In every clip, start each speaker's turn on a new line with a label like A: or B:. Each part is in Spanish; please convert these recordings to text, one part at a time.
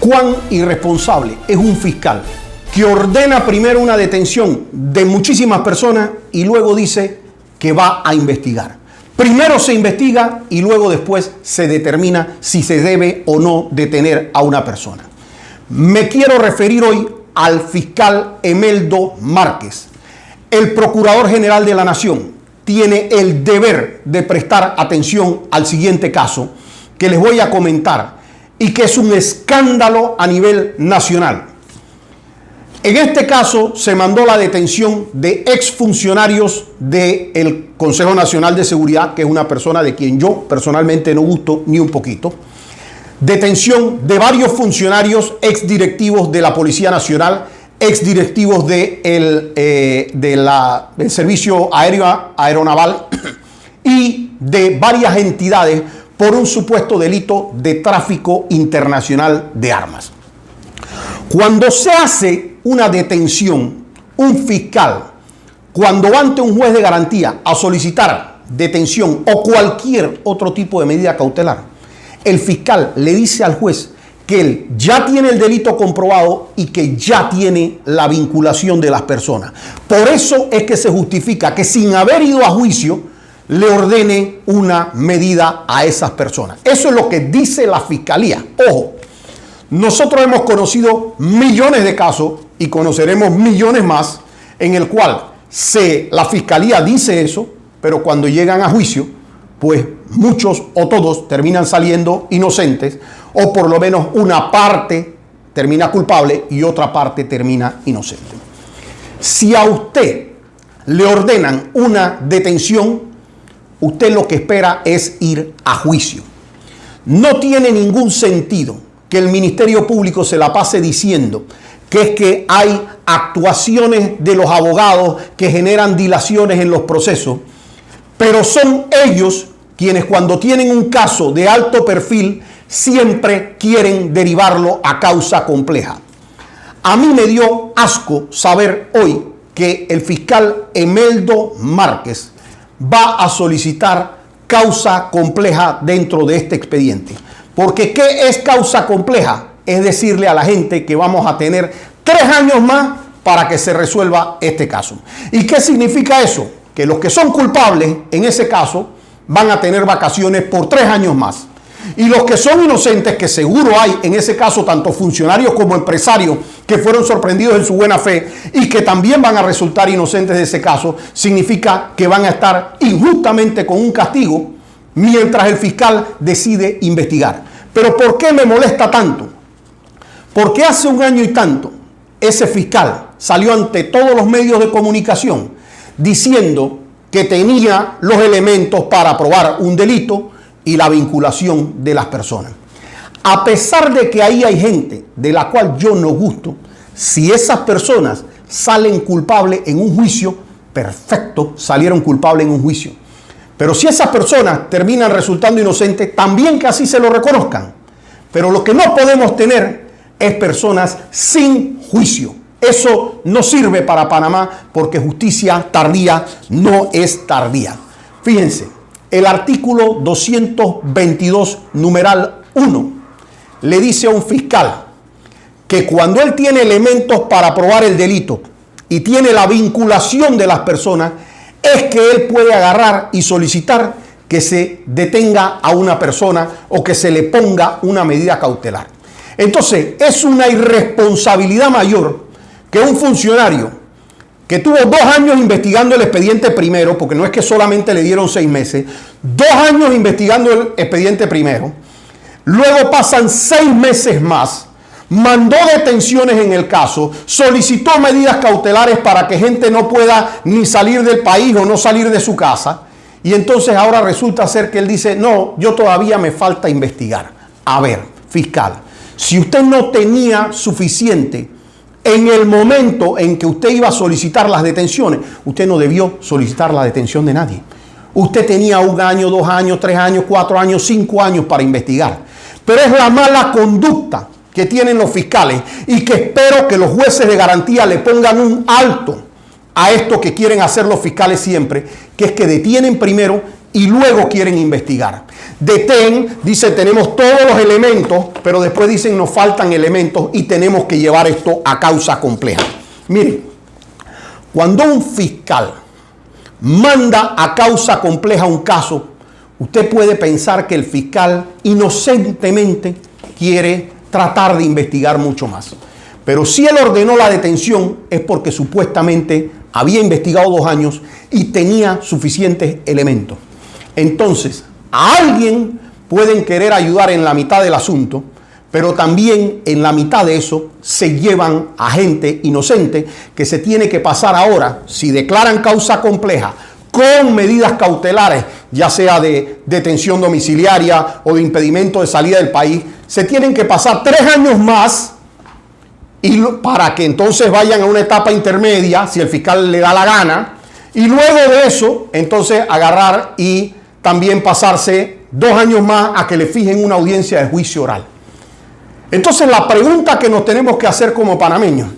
A: cuán irresponsable es un fiscal que ordena primero una detención de muchísimas personas y luego dice que va a investigar. Primero se investiga y luego después se determina si se debe o no detener a una persona. Me quiero referir hoy al fiscal Emeldo Márquez. El Procurador General de la Nación tiene el deber de prestar atención al siguiente caso que les voy a comentar y que es un escándalo a nivel nacional. En este caso se mandó la detención de exfuncionarios del Consejo Nacional de Seguridad, que es una persona de quien yo personalmente no gusto ni un poquito. Detención de varios funcionarios exdirectivos de la Policía Nacional, exdirectivos del Servicio Aeronaval y de varias entidades por un supuesto delito de tráfico internacional de armas. Cuando se hace una detención, un fiscal, cuando va ante un juez de garantía a solicitar detención o cualquier otro tipo de medida cautelar, el fiscal le dice al juez que él ya tiene el delito comprobado y que ya tiene la vinculación de las personas. Por eso es que se justifica que sin haber ido a juicio le ordene una medida a esas personas. Eso es lo que dice la fiscalía. Ojo, nosotros hemos conocido millones de casos y conoceremos millones más en el cual la fiscalía dice eso, pero cuando llegan a juicio, pues muchos o todos terminan saliendo inocentes, o por lo menos una parte termina culpable y otra parte termina inocente. Si a usted le ordenan una detención, usted lo que espera es ir a juicio. No tiene ningún sentido que el Ministerio Público se la pase diciendo que es que hay actuaciones de los abogados que generan dilaciones en los procesos, pero son ellos quienes cuando tienen un caso de alto perfil siempre quieren derivarlo a causa compleja. A mí me dio asco saber hoy que el fiscal Emeldo Márquez va a solicitar causa compleja dentro de este expediente. Porque ¿qué es causa compleja? Es decirle a la gente que vamos a tener 3 años más para que se resuelva este caso. ¿Y qué significa eso? Que los que son culpables en ese caso van a tener vacaciones por 3 años más. Y los que son inocentes, que seguro hay en ese caso tanto funcionarios como empresarios que fueron sorprendidos en su buena fe y que también van a resultar inocentes de ese caso, significa que van a estar injustamente con un castigo mientras el fiscal decide investigar. Pero ¿por qué me molesta tanto? Porque hace 1 año y tanto ese fiscal salió ante todos los medios de comunicación diciendo que tenía los elementos para probar un delito y la vinculación de las personas. A pesar de que ahí hay gente de la cual yo no gusto, si esas personas salen culpables en un juicio, perfecto, salieron culpables en un juicio. Pero si esas personas terminan resultando inocentes, también que así se lo reconozcan. Pero lo que no podemos tener es personas sin juicio. Eso no sirve para Panamá porque justicia tardía no es tardía. Fíjense, el artículo 222, numeral 1, le dice a un fiscal que cuando él tiene elementos para probar el delito y tiene la vinculación de las personas, es que él puede agarrar y solicitar que se detenga a una persona o que se le ponga una medida cautelar. Entonces, es una irresponsabilidad mayor que un funcionario que tuvo 2 años investigando el expediente primero, porque no es que solamente le dieron 6 meses, 2 años investigando el expediente primero, luego pasan 6 meses más, mandó detenciones en el caso, solicitó medidas cautelares para que gente no pueda ni salir del país o no salir de su casa, y entonces ahora resulta ser que él dice, no, yo todavía me falta investigar. A ver, fiscal, si usted no tenía suficiente en el momento en que usted iba a solicitar las detenciones, usted no debió solicitar la detención de nadie. Usted tenía 1 año, 2 años, 3 años, 4 años, 5 años para investigar. Pero es la mala conducta que tienen los fiscales y que espero que los jueces de garantía le pongan un alto a esto que quieren hacer los fiscales siempre, que es que detienen primero y luego quieren investigar. detén, dice tenemos todos los elementos, pero después dicen nos faltan elementos y tenemos que llevar esto a causa compleja. Miren, cuando un fiscal manda a causa compleja un caso, usted puede pensar que el fiscal inocentemente quiere tratar de investigar mucho más. Pero si él ordenó la detención es porque supuestamente había investigado 2 años y tenía suficientes elementos. Entonces, a alguien pueden querer ayudar en la mitad del asunto, pero también en la mitad de eso se llevan a gente inocente que se tiene que pasar ahora, si declaran causa compleja, con medidas cautelares, ya sea de detención domiciliaria o de impedimento de salida del país, se tienen que pasar 3 años más para que entonces vayan a una etapa intermedia, si el fiscal le da la gana, y luego de eso, entonces agarrar y también pasarse 2 años más a que le fijen una audiencia de juicio oral. Entonces la pregunta que nos tenemos que hacer como panameños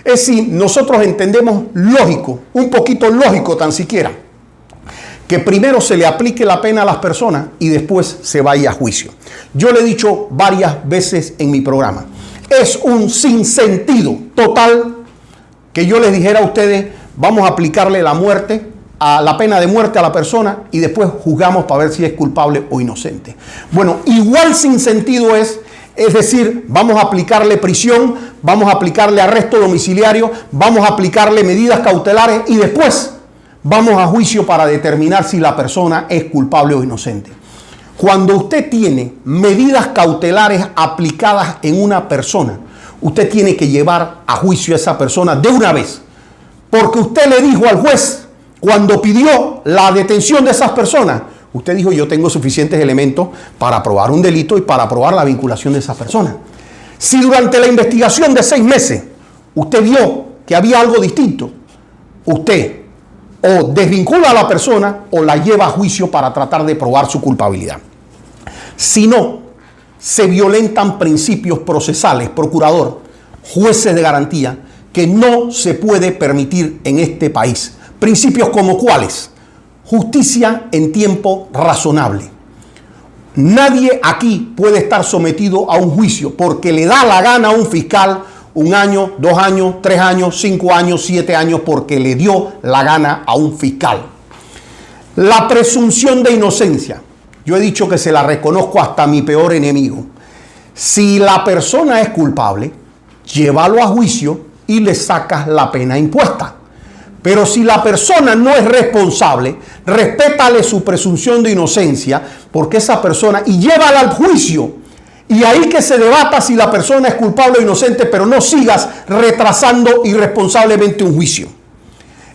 A: es si nosotros entendemos lógico, un poquito lógico tan siquiera, que primero se le aplique la pena a las personas y después se vaya a juicio. Yo le he dicho varias veces en mi programa, es un sinsentido total que yo les dijera a ustedes, vamos a aplicarle la pena de muerte a la persona y después juzgamos para ver si es culpable o inocente. Bueno, igual sinsentido es decir, vamos a aplicarle prisión, vamos a aplicarle arresto domiciliario, vamos a aplicarle medidas cautelares y después vamos a juicio para determinar si la persona es culpable o inocente. Cuando usted tiene medidas cautelares aplicadas en una persona, usted tiene que llevar a juicio a esa persona de una vez. Porque usted le dijo al juez, cuando pidió la detención de esas personas, usted dijo, yo tengo suficientes elementos para probar un delito y para probar la vinculación de esa persona. Si durante la investigación de 6 meses usted vio que había algo distinto, usted o desvincula a la persona o la lleva a juicio para tratar de probar su culpabilidad. Si no, se violentan principios procesales, procurador, jueces de garantía, que no se puede permitir en este país. Principios como cuáles: justicia en tiempo razonable. Nadie aquí puede estar sometido a un juicio porque le da la gana a un fiscal 1 año, 2 años, 3 años, 5 años, 7 años, porque le dio la gana a un fiscal. La presunción de inocencia. Yo he dicho que se la reconozco hasta a mi peor enemigo. Si la persona es culpable, llévalo a juicio y le sacas la pena impuesta. Pero si la persona no es responsable, respétale su presunción de inocencia, porque esa persona, y llévala al juicio. Y ahí que se debata si la persona es culpable o inocente, pero no sigas retrasando irresponsablemente un juicio.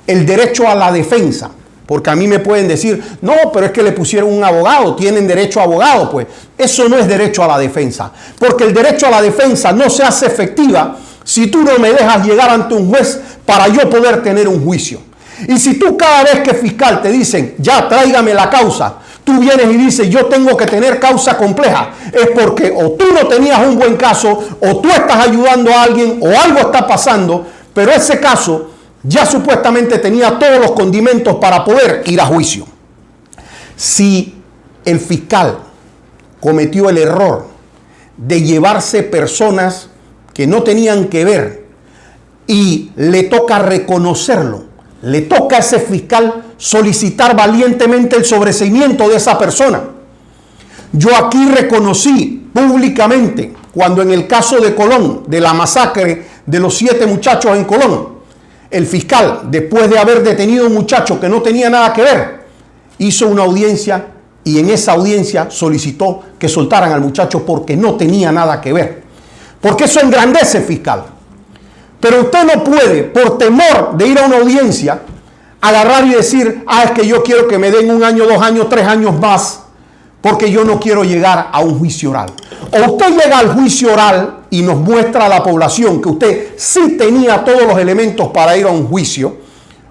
A: El derecho a la defensa. Porque a mí me pueden decir, no, pero es que le pusieron un abogado, tienen derecho a abogado. Pues eso no es derecho a la defensa. Porque el derecho a la defensa no se hace efectiva si tú no me dejas llegar ante un juez para yo poder tener un juicio. Y si tú cada vez que fiscal te dicen, ya tráigame la causa, tú vienes y dices, yo tengo que tener causa compleja, es porque o tú no tenías un buen caso, o tú estás ayudando a alguien, o algo está pasando, pero ese caso ya supuestamente tenía todos los condimentos para poder ir a juicio. Si el fiscal cometió el error de llevarse personas que no tenían que ver y le toca reconocerlo, le toca a ese fiscal solicitar valientemente el sobreseimiento de esa persona. Yo aquí reconocí públicamente cuando en el caso de Colón, de la masacre de los 7 muchachos en Colón, el fiscal, después de haber detenido a un muchacho que no tenía nada que ver, hizo una audiencia y en esa audiencia solicitó que soltaran al muchacho porque no tenía nada que ver. Porque eso engrandece, fiscal. Pero usted no puede, por temor de ir a una audiencia, agarrar y decir, es que yo quiero que me den 1 año, 2 años, 3 años más, porque yo no quiero llegar a un juicio oral. O usted llega al juicio oral y nos muestra a la población que usted sí tenía todos los elementos para ir a un juicio,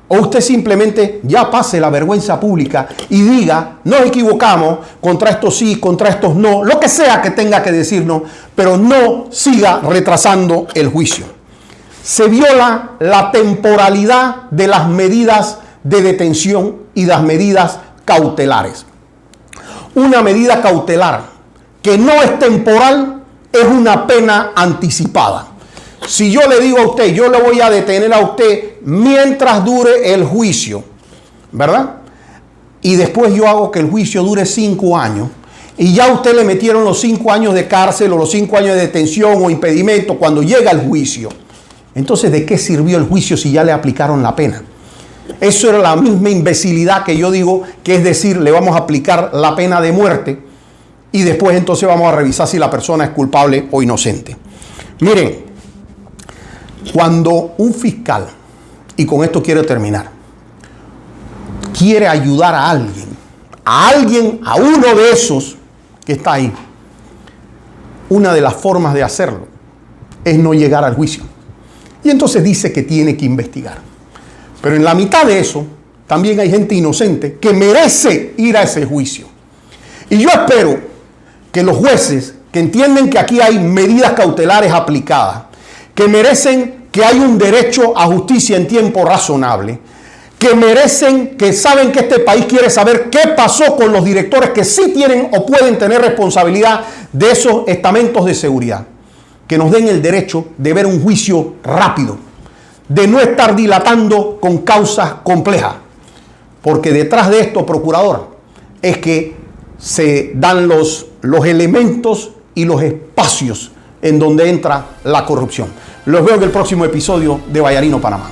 A: o usted simplemente ya pase la vergüenza pública y diga, nos equivocamos, contra estos sí, contra estos no, lo que sea que tenga que decirnos, pero no siga retrasando el juicio. Se viola la temporalidad de las medidas de detención y las medidas cautelares. una medida cautelar que no es temporal es una pena anticipada. Si yo le digo a usted, yo le voy a detener a usted mientras dure el juicio, ¿verdad? Y después yo hago que el juicio dure 5 años y ya a usted le metieron los 5 años de cárcel o los 5 años de detención o impedimento cuando llega el juicio. Entonces, ¿de qué sirvió el juicio si ya le aplicaron la pena? Eso era la misma imbecilidad que yo digo, que es decir, le vamos a aplicar la pena de muerte y después entonces vamos a revisar si la persona es culpable o inocente. Miren, cuando un fiscal, y con esto quiero terminar, quiere ayudar a alguien, a uno de esos que está ahí, una de las formas de hacerlo es no llegar al juicio. Y entonces dice que tiene que investigar. Pero en la mitad de eso, también hay gente inocente que merece ir a ese juicio. Y yo espero que los jueces, que entienden que aquí hay medidas cautelares aplicadas, que merecen que hay un derecho a justicia en tiempo razonable, que merecen, que saben que este país quiere saber qué pasó con los directores que sí tienen o pueden tener responsabilidad de esos estamentos de seguridad, que nos den el derecho de ver un juicio rápido, de no estar dilatando con causas complejas, porque detrás de esto, procurador, es que se dan los elementos y los espacios en donde entra la corrupción. Los veo en el próximo episodio de Vallarino Panamá.